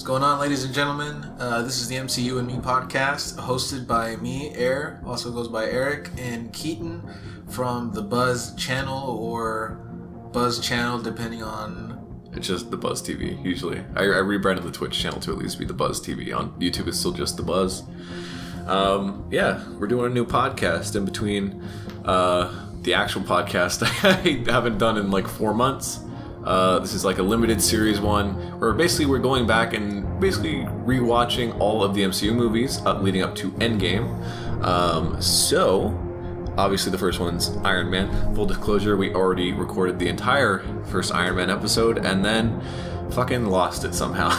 What's going on, ladies and gentlemen? This is the Mcu Me podcast, hosted by me, Air, also goes by Eric, and Keaton from the Buzz channel or Buzz channel, depending on... It's just the Buzz TV, usually. I rebranded the Twitch channel to at least be the Buzz TV. On YouTube, it's still just the Buzz. We're doing a new podcast in between the actual podcast I haven't done in like 4 months. This is like a limited series one where basically we're going back and basically rewatching all of the MCU movies leading up to Endgame. So obviously the first one's Iron Man. Full disclosure, we already recorded the entire first Iron Man episode and then fucking lost it somehow.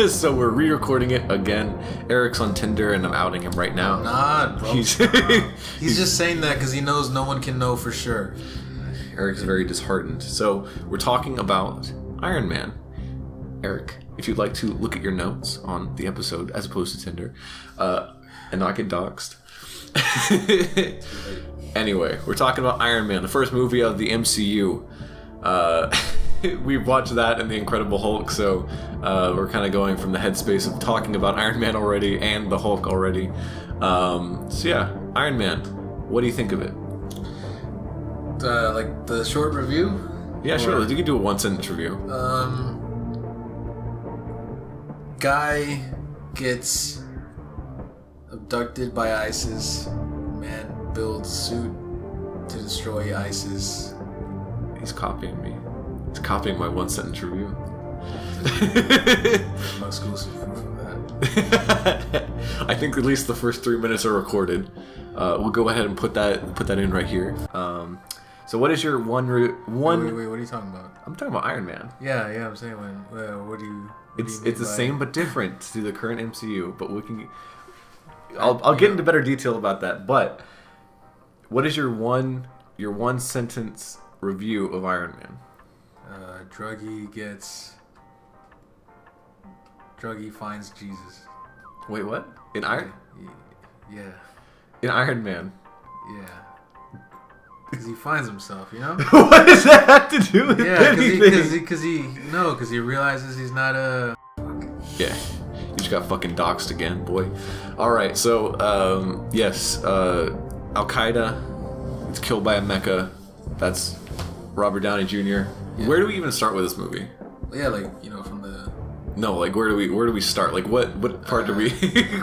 So we're re-recording it again. Eric's on Tinder and I'm outing him right now. Nah, bro. He's just saying that because he knows no one can know for sure. Eric's very disheartened. So we're talking about Iron Man. Eric, if you'd like to look at your notes on the episode as opposed to Tinder, and not get doxxed. Anyway, we're talking about Iron Man, the first movie of the MCU. We've watched that and The Incredible Hulk, so we're kind of going from the headspace of talking about Iron Man already and the Hulk already. Iron Man, what do you think of it? Like the short review? Yeah, sure. You can do a 1-sentence review. Guy gets abducted by ISIS. Man builds suit to destroy ISIS. He's copying me. He's copying my 1-sentence review. No exclusive proof of that. I think at least the first 3 minutes are recorded. We'll go ahead and put that in right here. So what is your one? Wait, what are you talking about? I'm talking about Iron Man. Yeah, I'm saying what do you? It's the same but different to the current MCU, but we can. I'll get into better detail about that. But what is your one sentence review of Iron Man? Druggy finds Jesus. Wait, what? In Iron? Yeah. In Iron Man. Yeah. Because he finds himself, you know? What does that have to do with anything? Because he realizes he's not a... Yeah, you just got fucking doxxed again, boy. Alright, so, Al-Qaeda is killed by a mecha. That's Robert Downey Jr. Yeah. Where do we even start with this movie? Yeah, from the... No, where do we start? What part do we...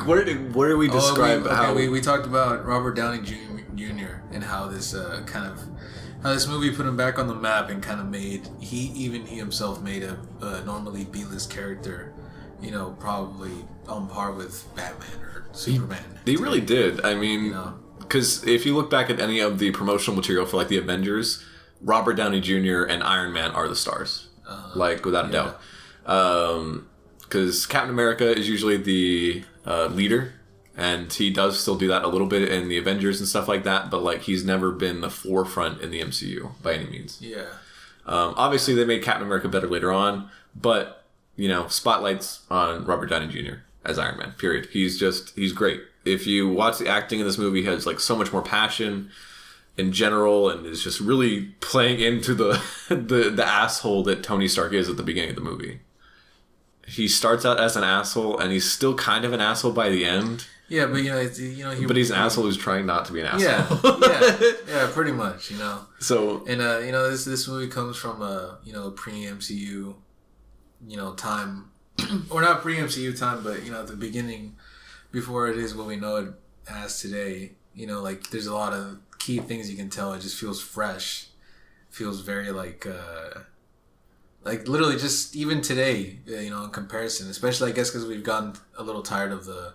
where do we describe how... We talked about Robert Downey Jr. and how this this movie put him back on the map and kind of made he himself made a normally B-list character, probably on par with Batman or Superman. They really did. I mean, because if you look back at any of the promotional material for the Avengers, Robert Downey Jr. and Iron Man are the stars, without a doubt. Because Captain America is usually the leader. And he does still do that a little bit in the Avengers and stuff like that, but he's never been the forefront in the MCU by any means. Yeah. Obviously, they made Captain America better later on, but spotlights on Robert Downey Jr. as Iron Man. Period. He's great. If you watch the acting in this movie, he has so much more passion in general, and is just really playing into the asshole that Tony Stark is at the beginning of the movie. He starts out as an asshole, and he's still kind of an asshole by the end. Yeah, but but he's an asshole who's trying not to be an asshole. Yeah, pretty much. So and this movie comes from pre-MCU, time, or not pre-MCU time, but at the beginning, before it is what we know it as today. There's a lot of key things you can tell. It just feels fresh, feels very literally just even today, in comparison, especially I guess because we've gotten a little tired of a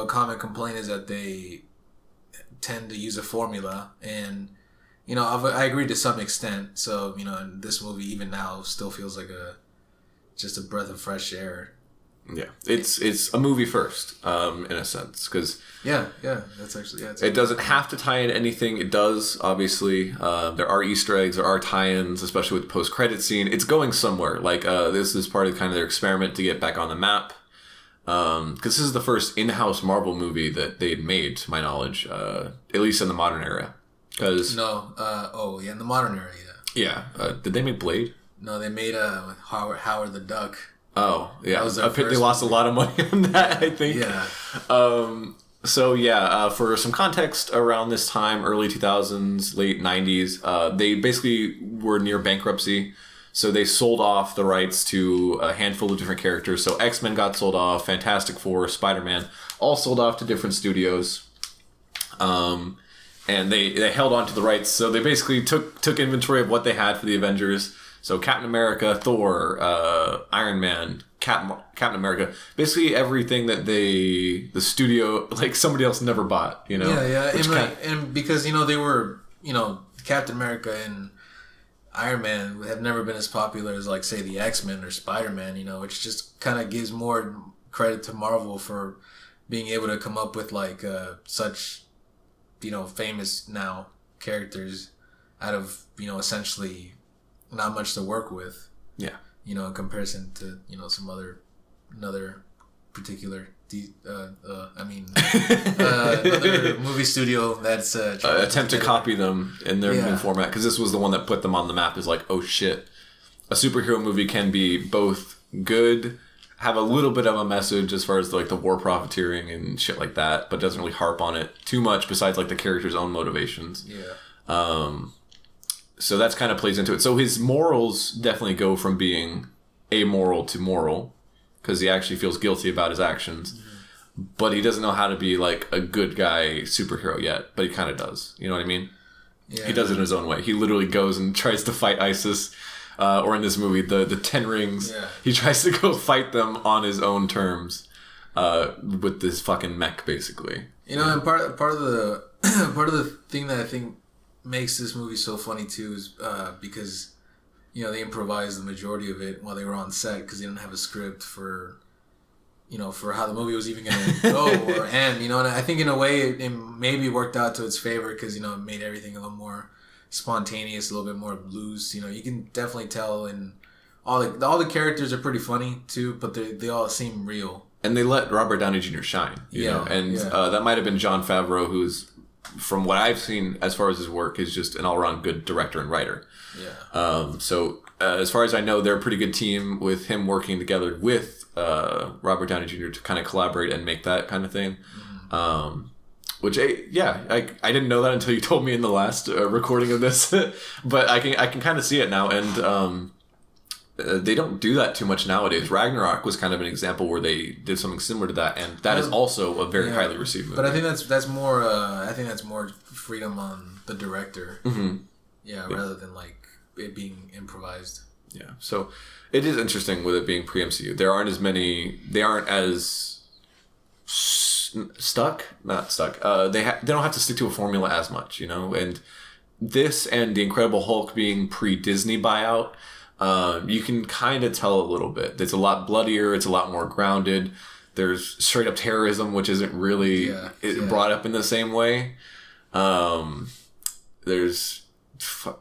common complaint is that they tend to use a formula, and I agree to some extent. So and this movie even now still feels like just a breath of fresh air. Yeah, it's a movie first, in a sense, because that's actually it doesn't have to tie in anything. It does, obviously. There are Easter eggs, there are tie-ins, especially with the post-credit scene. It's going somewhere. This is part of kind of their experiment to get back on the map. Because this is the first in-house Marvel movie that they had made, to my knowledge, at least in the modern era. In the modern era, Yeah. Did they make Blade? No, they made Howard the Duck. Oh, yeah. That was their They first lost a lot of money on that, I think. Yeah. For some context, around this time, early 2000s, late 90s, they basically were near bankruptcy. So they sold off the rights to a handful of different characters. So X-Men got sold off, Fantastic Four, Spider-Man, all sold off to different studios. And they held on to the rights. So they basically took inventory of what they had for the Avengers. So Captain America, Thor, Iron Man, Captain America, basically everything that the studio, like somebody else never bought, you know? Yeah. And because, they were, Captain America and Iron Man have never been as popular as, like, say, the X-Men or Spider-Man, which just kind of gives more credit to Marvel for being able to come up with, like, such, famous now characters out of, essentially not much to work with. Yeah. In comparison to, some another particular another movie studio that's attempt to copy them in their new format, because this was the one that put them on the map. Is like, oh shit, a superhero movie can be both good, have a little bit of a message as far as like the war profiteering and shit like that, but doesn't really harp on it too much besides like the character's own motivations. So that's kind of plays into it. So his morals definitely go from being amoral to moral, because he actually feels guilty about his actions, but he doesn't know how to be like a good guy superhero yet, but he kind of does. You know what I mean? Yeah. He does it in his own way. He literally goes and tries to fight ISIS, or in this movie, the Ten Rings. Yeah. He tries to go fight them on his own terms, with this fucking mech, basically. And part of the part of the thing that I think makes this movie so funny too is because they improvised the majority of it while they were on set, because they didn't have a script for how the movie was even going to go or end, and I think in a way it maybe worked out to its favor, because it made everything a little more spontaneous, a little bit more loose. You can definitely tell, and all the characters are pretty funny too, but they all seem real. And they let Robert Downey Jr. shine, you know, and that might have been Jon Favreau, who's, from what I've seen as far as his work, is just an all-around good director and writer. So as far as I know, they're a pretty good team, with him working together with Robert Downey Jr. to kind of collaborate and make that kind of thing. Which I didn't know that until you told me in the last recording of this, but I can kind of see it now, and they don't do that too much nowadays. Ragnarok was kind of an example where they did something similar to that, and that is also a very highly received movie. But I think that's more. I think that's more freedom on the director. Rather than like it being improvised. Yeah. So it is interesting with it being pre-MCU. They aren't as stuck. Not stuck. They don't have to stick to a formula as much, And this and the Incredible Hulk being pre-Disney buyout. You can kind of tell a little bit. It's a lot bloodier. It's a lot more grounded. There's straight up terrorism, which isn't really brought up in the same way.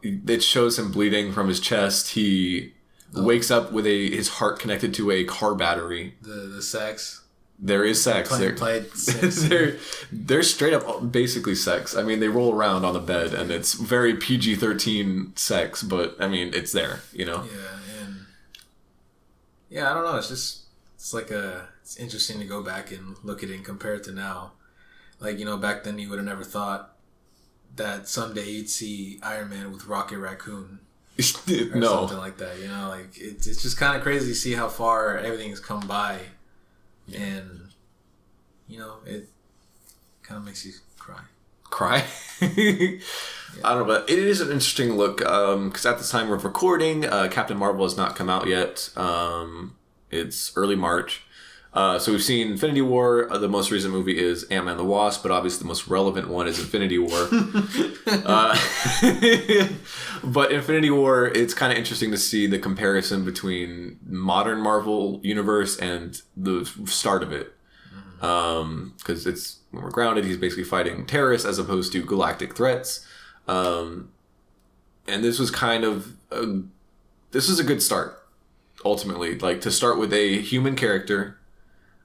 It shows him bleeding from his chest. He wakes up with his heart connected to a car battery. The sex. There is sex. They're straight up basically sex. I mean, they roll around on the bed, and it's very PG-13 sex, but I mean, it's there, Yeah, and I don't know. It's interesting to go back and look at it and compare it to now. Like, back then you would have never thought that someday you'd see Iron Man with Rocket Raccoon. Or something like that, it's just kind of crazy to see how far everything's come by. Yeah. And it kind of makes you cry. I don't know, but it is an interesting look, because at the time of recording, Captain Marvel has not come out yet. It's early March. So we've seen Infinity War. The most recent movie is Ant-Man and the Wasp, but obviously the most relevant one is Infinity War. But Infinity War, it's kind of interesting to see the comparison between modern Marvel universe and the start of it. Because it's more grounded. He's basically fighting terrorists as opposed to galactic threats. And this was this was a good start, ultimately. Like, to start with a human character.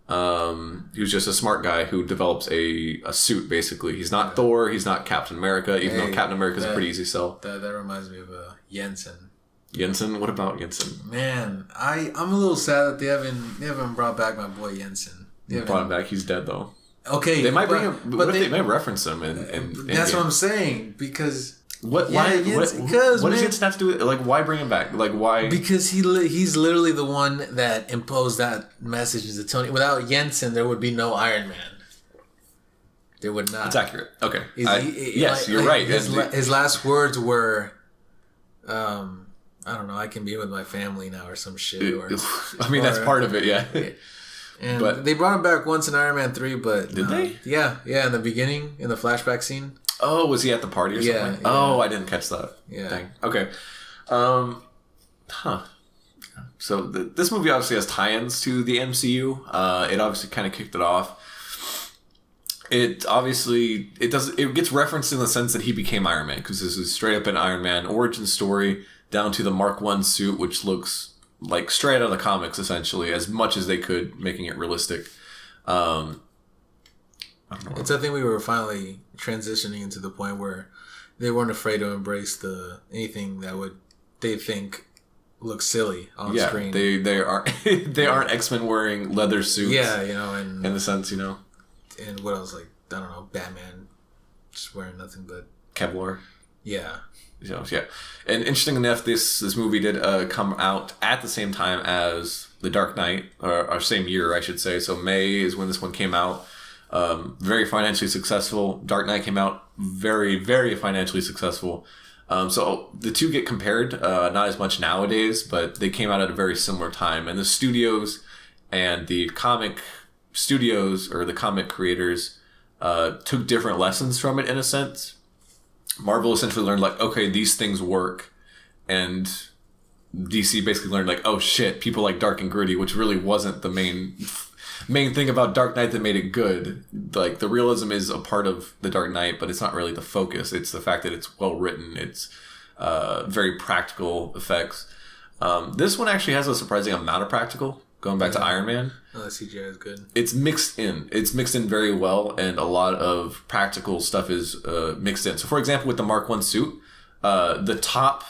Who's just a smart guy who develops a suit, basically. He's not Thor, he's not Captain America, even though Captain America's a pretty easy sell. That reminds me of Jensen. Jensen? What about Jensen? Man, I'm a little sad that they haven't brought back my boy Jensen. They brought him back. He's dead though. Okay, they might bring him. But they might reference him in that's what I'm saying because. What? Why? What does Jensen have to do with it? Like, why bring him back? Like, why? Because he's literally the one that imposed that message to Tony. Without Jensen, there would be no Iron Man. There would not. It's accurate. Okay. Yes, you're right. His last words were, I don't know, I can be with my family now or some shit. That's part of it, yeah. And they brought him back once in Iron Man 3, but... Did they? Yeah, in the beginning, in the flashback scene. Oh, was he at the party or something? Yeah. Oh, I didn't catch that. Yeah. Dang. Okay. So this movie obviously has tie-ins to the MCU. It obviously kind of kicked it off. It gets referenced in the sense that he became Iron Man, because this is straight up an Iron Man origin story down to the Mark I suit, which looks like straight out of the comics essentially, as much as they could, making it realistic. I don't know. I think we were finally transitioning into the point where they weren't afraid to embrace anything that they think looks silly on screen. They aren't X-Men wearing leather suits. Yeah, and in the sense, And what else, like, I don't know, Batman just wearing nothing but Kevlar. Yeah. Yeah. And interesting enough, this movie did come out at the same time as The Dark Knight, or same year, I should say. So May is when this one came out. Very financially successful. Dark Knight came out very, very financially successful. So the two get compared, not as much nowadays, but they came out at a very similar time. And the studios and the comic studios, or the comic creators, took different lessons from it in a sense. Marvel essentially learned, like, okay, these things work. And DC basically learned, like, oh shit, people like dark and gritty, which really wasn't the main thing about Dark Knight that made it good. Like, the realism is a part of the Dark Knight, but it's not really the focus. It's the fact that it's well written. It's very practical effects. This one actually has a surprising amount of practical. Going back to Iron Man. Oh, the CGI is good. It's mixed in. It's mixed in very well, and a lot of practical stuff is mixed in. So, for example, with the Mark I suit, the top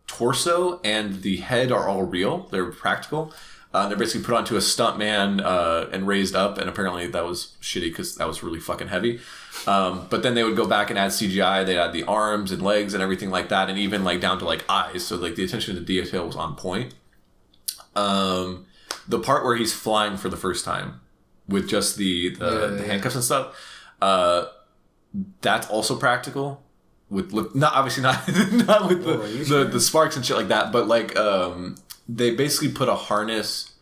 torso and the head are all real. They're practical. They're basically put onto a stuntman and raised up, and apparently that was shitty because that was really fucking heavy. But then they would go back and add CGI. They'd add the arms and legs and everything like that, and even like down to like eyes. So like the attention to detail was on point. The part where he's flying for the first time with just the handcuffs and stuff, that's also practical. With not with the sparks and shit like that, but like they basically put a harness,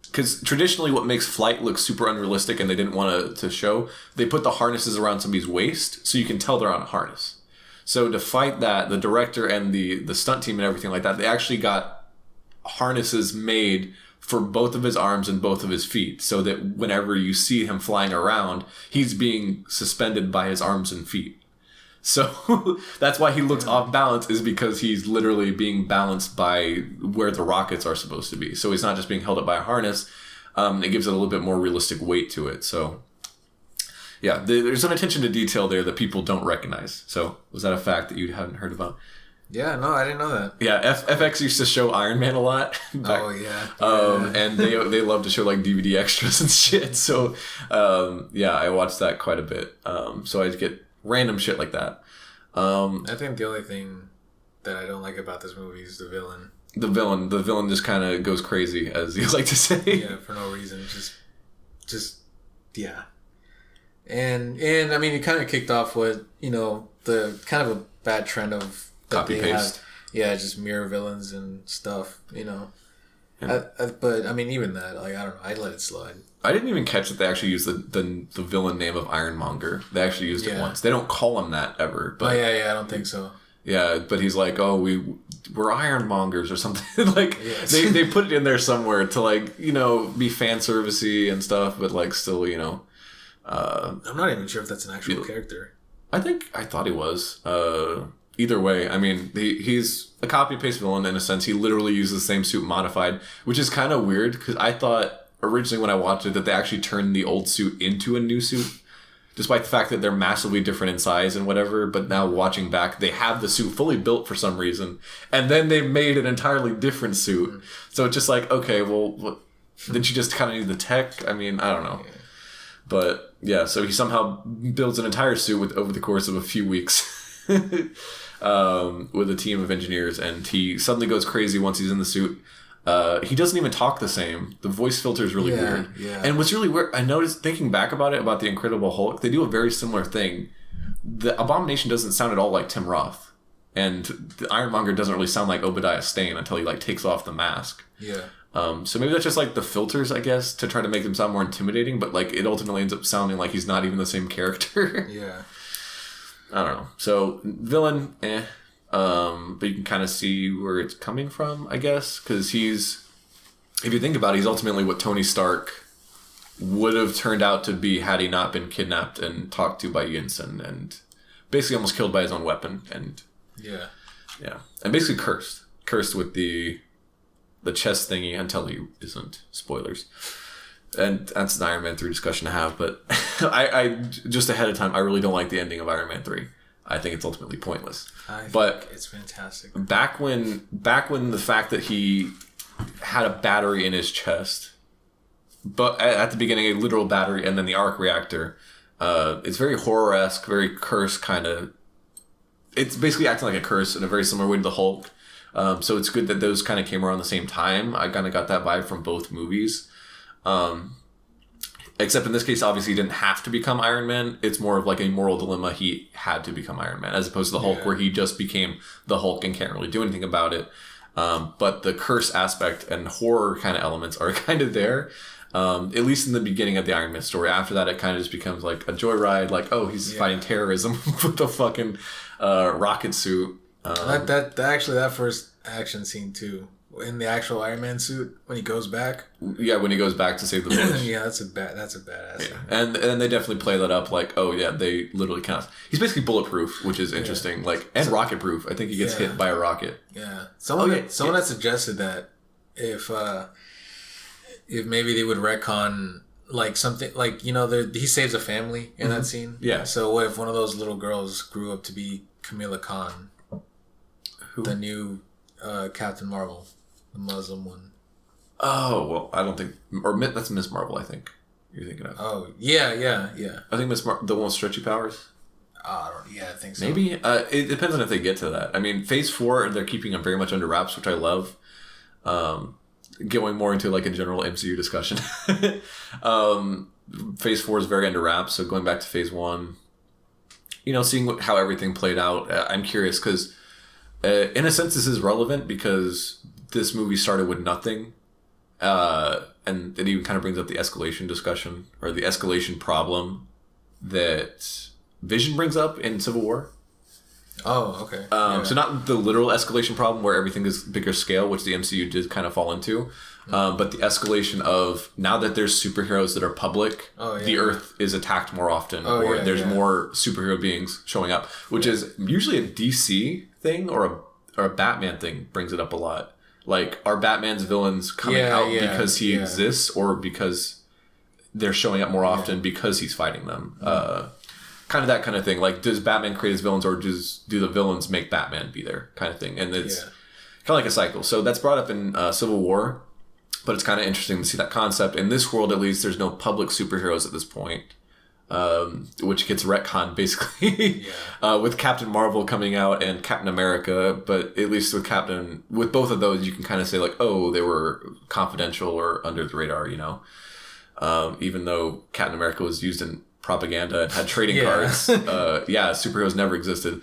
because traditionally what makes flight look super unrealistic and they didn't want to show, they put the harnesses around somebody's waist so you can tell they're on a harness. So to fight that, the director and the stunt team and everything like that, they actually got harnesses made for both of his arms and both of his feet, so that whenever you see him flying around, he's being suspended by his arms and feet. So that's why he looks off balance, is because he's literally being balanced by where the rockets are supposed to be. So he's not just being held up by a harness. It gives it a little bit more realistic weight to it. So yeah, there's an attention to detail there that people don't recognize. So was that a fact that you hadn't heard about? Yeah, no, I didn't know that. Yeah, FX used to show Iron Man a lot. Oh, yeah. And they love to show like DVD extras and shit. So yeah, I watched that quite a bit. So I get random shit like that. I think the only thing that I don't like about this movie is the villain. The villain just kind of goes crazy, as you like to say. Yeah, for no reason. Just yeah. And I mean, it kind of kicked off with, the kind of a bad trend of copy paste. Yeah, just mirror villains and stuff, Yeah. But I mean, even that, like, I don't know, I let it slide. I didn't even catch that they actually used the villain name of Ironmonger. They actually used it once. They don't call him that ever. But yeah, I don't think so. Yeah, but he's like, oh, we're Ironmongers or something. Like, yes. they put it in there somewhere to, like, be fan servicey and stuff, but like still, I'm not even sure if that's an actual character. I thought he was. Either way, I mean, he's a copy and paste villain in a sense. He literally uses the same suit modified, which is kind of weird, because I thought originally when I watched it that they actually turned the old suit into a new suit. despite the fact that they're massively different in size and whatever. But now watching back, they have the suit fully built for some reason, and then they made an entirely different suit. So it's just like, okay, well, did you just kind of need the tech? I mean, I don't know. Yeah. But yeah, so he somehow builds an entire suit over the course of a few weeks with a team of engineers, and he suddenly goes crazy once he's in the suit. He doesn't even talk the same. The voice filter is really weird. Yeah. And what's really weird, I noticed thinking back about it, about the Incredible Hulk, they do a very similar thing. The Abomination doesn't sound at all like Tim Roth. And the Ironmonger doesn't really sound like Obadiah Stane until he takes off the mask. Yeah. So maybe that's just the filters, I guess, to try to make him sound more intimidating, but it ultimately ends up sounding like he's not even the same character. Yeah. I don't know. So villain, but you can kind of see where it's coming from, I guess, because if you think about it, he's ultimately what Tony Stark would have turned out to be had he not been kidnapped and talked to by Yinsen and basically almost killed by his own weapon. And yeah, and basically cursed with the chest thingy until he isn't. Spoilers. And that's an Iron Man 3 discussion to have, but I just ahead of time, I really don't like the ending of Iron Man 3. I think it's ultimately pointless. But it's fantastic. Back when the fact that he had a battery in his chest, but at the beginning a literal battery and then the arc reactor, it's very horror-esque, very curse kind of. It's basically acting like a curse in a very similar way to the Hulk. So it's good that those kind of came around the same time. I kind of got that vibe from both movies. Except in this case, obviously, he didn't have to become Iron Man. It's more of a moral dilemma. He had to become Iron Man, as opposed to the Hulk, where he just became the Hulk and can't really do anything about it. But the curse aspect and horror kind of elements are kind of there, at least in the beginning of the Iron Man story. After that, it kind of just becomes like a joyride, he's fighting terrorism with the fucking rocket suit. That first action scene too, in the actual Iron Man suit when he goes back. Yeah, when he goes back to save the village. Yeah, that's a badass. Yeah. And they definitely play that up they literally kind of. He's basically bulletproof, which is interesting. And rocket proof. I think he gets hit by a rocket. Yeah. Someone had suggested that if maybe they would retcon something he saves a family in that scene. Yeah. So what if one of those little girls grew up to be Kamala Khan? Who? The new Captain Marvel, the Muslim one. Oh, well, I don't think... Or that's Miss Marvel, I think you're thinking of. Oh, yeah. I think the one with stretchy powers? I think so. Maybe. It depends on if they get to that. I mean, Phase 4, they're keeping them very much under wraps, which I love. Going more into a general MCU discussion. Phase 4 is very under wraps, so going back to Phase 1, seeing how everything played out, I'm curious, because... in a sense, this is relevant because this movie started with nothing. And it even kind of brings up the escalation discussion or the escalation problem that Vision brings up in Civil War. Oh, okay. So not the literal escalation problem where everything is bigger scale, which the MCU did kind of fall into. But the escalation of now that there's superheroes that are public, the Earth is attacked more often, there's more superhero beings showing up, which is usually a DC thing or a Batman thing brings it up a lot. Are Batman's villains coming out because he exists or because they're showing up more often because he's fighting them? Kind of that kind of thing. Does Batman create his villains or do the villains make Batman be there kind of thing? And it's kind of like a cycle. So that's brought up in Civil War. But it's kind of interesting to see that concept. In this world, at least, there's no public superheroes at this point, which gets retconned, basically, with Captain Marvel coming out and Captain America. But at least with both of those, you can kind of say, they were confidential or under the radar, even though Captain America was used in propaganda and had trading cards. Superheroes never existed.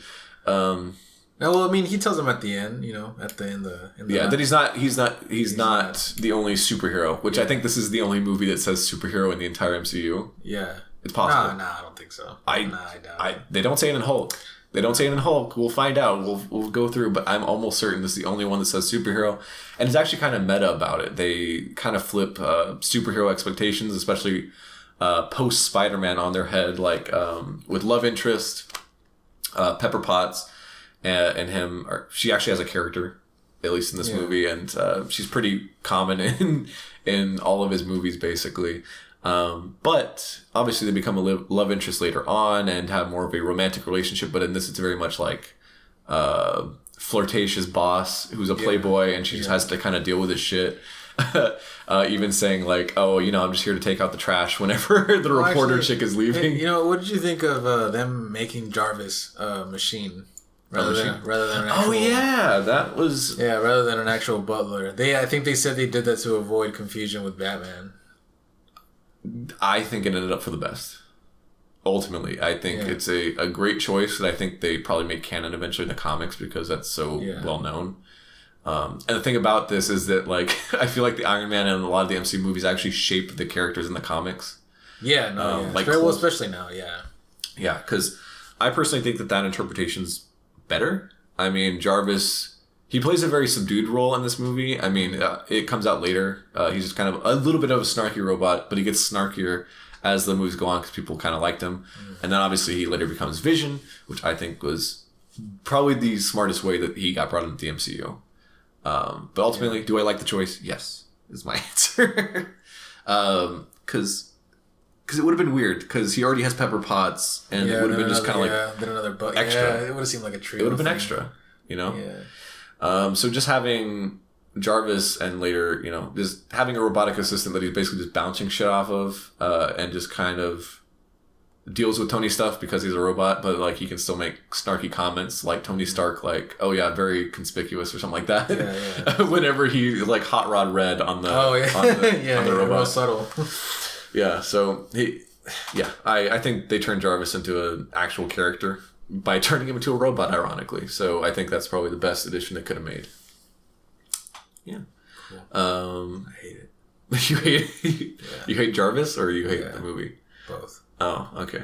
No, well, I mean, he tells him at the end, at the end. That he's not the only superhero, which I think this is the only movie that says superhero in the entire MCU. Yeah. It's possible. No, I don't think so. I doubt it. They don't say it in Hulk. We'll find out. We'll go through, but I'm almost certain this is the only one that says superhero. And it's actually kind of meta about it. They kind of flip superhero expectations, especially post Spider-Man on their head, with love interest, Pepper Potts. And him, she actually has a character, at least in this movie, and she's pretty common in all of his movies, basically. But obviously they become a love interest later on and have more of a romantic relationship. But in this, it's very much like flirtatious boss who's a playboy, and she just has to kind of deal with his shit. Even saying like, oh, I'm just here to take out the trash whenever the reporter chick is leaving. What did you think of them making Jarvis a machine? Rather than an actual... Oh, yeah. That was... Yeah, rather than an actual butler. I think they said they did that to avoid confusion with Batman. I think it ended up for the best. Ultimately, I think it's a great choice that I think they probably make canon eventually in the comics because that's so well known. And the thing about this is that, like, I feel like the Iron Man and a lot of the MCU movies actually shape the characters in the comics. Yeah, no, Like, well, especially now, yeah. Yeah, because I personally think that interpretation's better. I mean, Jarvis, he plays a very subdued role in this movie. I mean, it comes out later. He's just kind of a little bit of a snarky robot, but he gets snarkier as the movies go on because people kind of liked him. And then obviously he later becomes Vision, which I think was probably the smartest way that he got brought into the MCU. But ultimately, do I like the choice? Yes, is my answer. Because it would have been weird because he already has Pepper Potts, and it would have been just kind of like then another extra. Yeah, it would have seemed like a treat. It would have been extra, Yeah. So just having Jarvis and later, just having a robotic assistant that he's basically just bouncing shit off of, and just kind of deals with Tony stuff because he's a robot, but like he can still make snarky comments like Tony Stark, like, oh yeah, very conspicuous or something like that. Yeah. Whenever he like hot rod red on the on the robot. Real subtle. Yeah, so I think they turned Jarvis into an actual character by turning him into a robot, ironically. So I think that's probably the best addition they could have made. Yeah. Cool. I hate it. You hate it? You hate Jarvis or you hate the movie? Both. Oh, okay.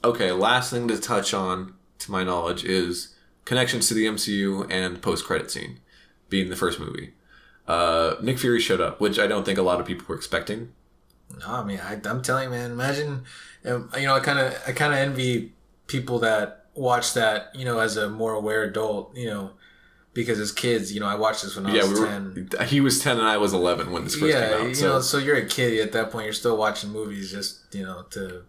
Okay, last thing to touch on, to my knowledge, is connections to the MCU and post-credit scene, being the first movie. Nick Fury showed up, which I don't think a lot of people were expecting. No, I mean, I'm telling you, man, imagine, I kind of envy people that watch that, as a more aware adult, because as kids, I watched this when I was 10. He was 10 and I was 11 when this first came out. So you're a kid at that point. You're still watching movies just to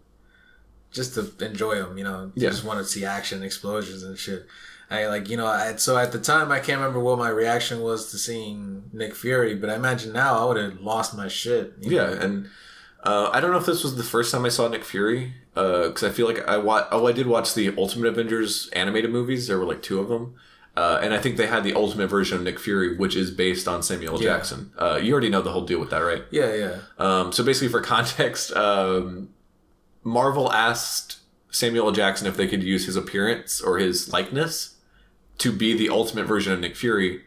enjoy them. You just want to see action, explosions, and shit. So at the time, I can't remember what my reaction was to seeing Nick Fury, but I imagine now I would have lost my shit. And I don't know if this was the first time I saw Nick Fury, because I feel like I did watch the Ultimate Avengers animated movies. There were like 2 of them. And I think they had the ultimate version of Nick Fury, which is based on Samuel L. Jackson. You already know the whole deal with that, right? Yeah. So basically, for context, Marvel asked Samuel L. Jackson if they could use his appearance or his likeness to be the ultimate version of Nick Fury.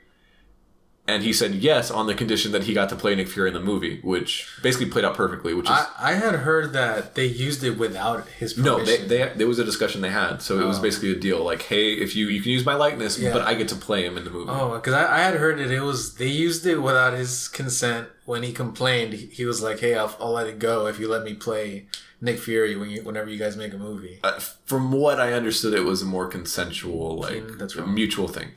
And he said yes on the condition that he got to play Nick Fury in the movie, which basically played out perfectly. Which is I had heard that they used it without his permission. No, there was a discussion they had. So it was basically a deal like, hey, if you can use my likeness, but I get to play him in the movie. Oh, because I had heard they used it without his consent. When he complained, he was like, hey, I'll let it go if you let me play Nick Fury whenever you guys make a movie. From what I understood, it was a more consensual, mutual thing.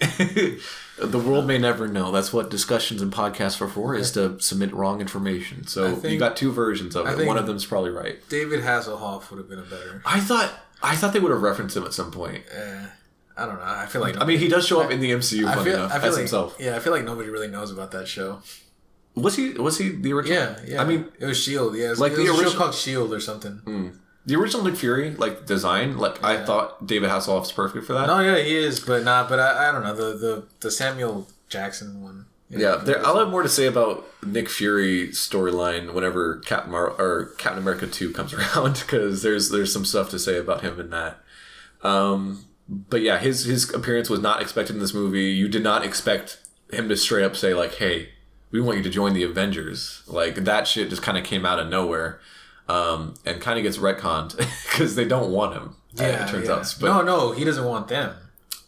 The world may never know. That's what discussions and podcasts are for, is to submit wrong information. So you got 2 versions of it. One of them's probably right. David Hasselhoff would have been a better. I thought they would have referenced him at some point. I don't know. I feel like... he does show up in the MCU, funny enough, as himself. Yeah, I feel like nobody really knows about that show. Was he the original? Yeah. I mean, it was S.H.I.E.L.D. Yeah, it was the a original show called S.H.I.E.L.D. or something. The original Nick Fury, design, I thought David Hasselhoff's perfect for that. No, yeah, he is, but I don't know, the Samuel Jackson one. I'll have more to say about Nick Fury storyline whenever Captain America 2 comes around, because there's some stuff to say about him in that. But yeah, his appearance was not expected in this movie. You did not expect him to straight up say like, hey, we want you to join the Avengers. Like, that shit just kind of came out of nowhere. And kind of gets retconned because they don't want him. It turns out. But, no, he doesn't want them.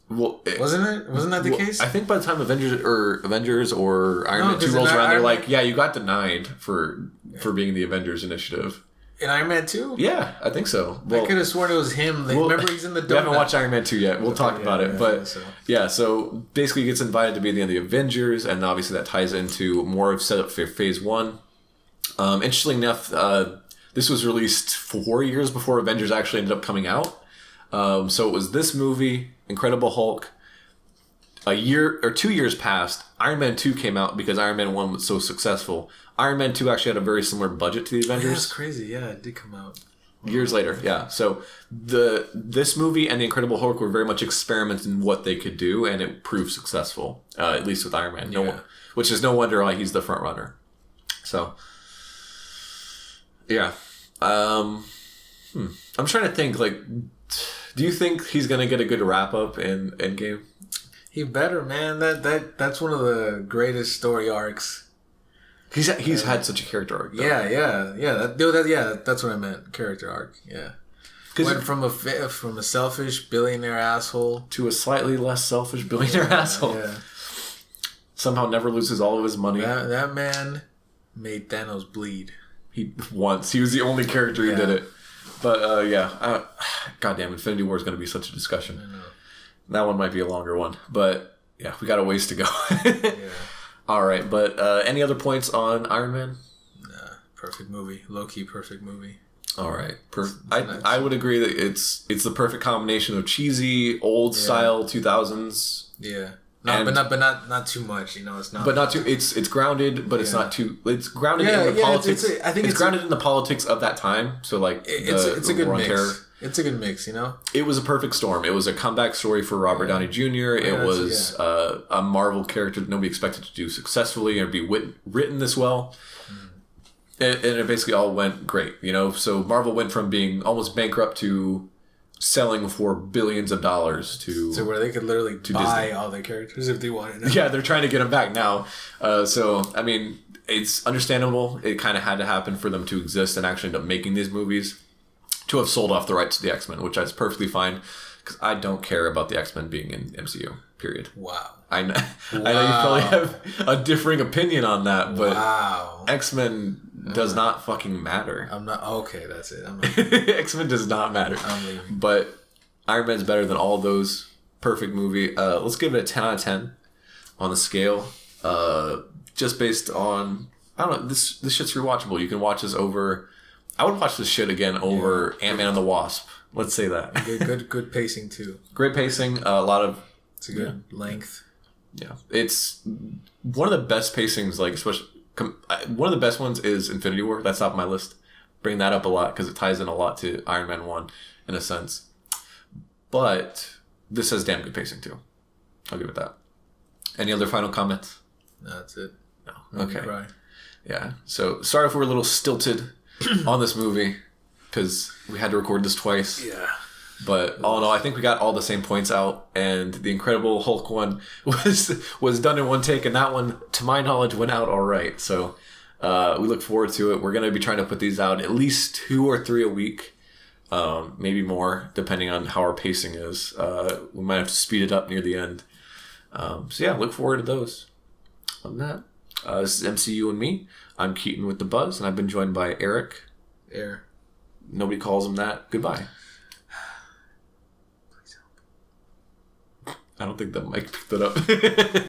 Well, wasn't that the case? I think by the time Avengers or Iron Man 2 rolls around, they're like, yeah, you got denied for being the Avengers Initiative. In Iron Man 2? Yeah, I think so. I could have sworn it was him. Remember, he's in the donut. We haven't watched Iron Man 2 yet. We'll talk about it. But so basically he gets invited to be the end of the Avengers, and obviously that ties into more of setup for Phase 1. Interestingly enough, this was released 4 years before Avengers actually ended up coming out. So it was this movie, Incredible Hulk. A year or 2 years passed. Iron Man 2 came out because Iron Man 1 was so successful. Iron Man 2 actually had a very similar budget to the Avengers. Yeah, that's crazy. Yeah, it did come out. Years later, yeah. So this movie and the Incredible Hulk were very much experiments in what they could do, and it proved successful. At least with Iron Man, which is no wonder why he's the front runner. So, yeah. I'm trying to think. Like, do you think he's gonna get a good wrap up in Endgame? He better, man. That's one of the greatest story arcs. He's had such a character arc. Though. Yeah. That's what I meant. Character arc. Yeah. Went from a selfish billionaire asshole to a slightly less selfish billionaire asshole. Yeah. Somehow never loses all of his money. That man made Thanos bleed. He was the only character who did it. But goddamn, Infinity War is going to be such a discussion. I know. That one might be a longer one, but yeah, we got a ways to go. All right, but any other points on Iron Man? Nah, perfect movie, low-key perfect movie. All right, I would agree that it's the perfect combination of cheesy, old style 2000s. Yeah. But not too much, It's not. But not too. It's grounded, but it's not too. It's grounded in the politics. I think it's grounded in the politics of that time. So like, it's a good mix. It's a good mix, It was a perfect storm. It was a comeback story for Robert Downey Jr. It was a Marvel character that nobody expected to do successfully and be written this well. And it basically all went great, So Marvel went from being almost bankrupt to selling for billions of dollars to where they could literally buy all their characters if they wanted. Yeah, they're trying to get them back now. So I mean, it's understandable. It kind of had to happen for them to exist and actually end up making these movies. To have sold off the rights to the X-Men, which is perfectly fine, because I don't care about the X-Men being in MCU. Period. Wow. I know you probably have a differing opinion on that, but X-Men does not fucking matter. I'm not okay. That's it. I'm not, X-Men does not matter. I'm leaving. But Iron Man's better than all those. Perfect movie. Let's give it a 10 out of 10 on the scale. Just based on this shit's rewatchable. You can watch this over. I would watch this shit again over Ant-Man and the Wasp. Let's say that. Good pacing too. Great pacing. A lot of. It's a good length. Yeah, it's one of the best pacings. Like especially one of the best ones is Infinity War. That's top of my list. Bring that up a lot because it ties in a lot to Iron Man 1 in a sense. But this has damn good pacing too. I'll give it that. Any other final comments? No, that's it. No. Okay. Yeah. So sorry if we're a little stilted on this movie because we had to record this twice. Yeah. But all in all, I think we got all the same points out, and the Incredible Hulk one was done in one take, and that one, to my knowledge, went out all right. So we look forward to it. We're going to be trying to put these out at least 2 or 3 a week, maybe more, depending on how our pacing is. We might have to speed it up near the end. So yeah, look forward to those. On that, this is MCU and me. I'm Keaton with the Buzz, and I've been joined by Eric. Air. Nobody calls him that. Goodbye. I don't think the mic picked it up.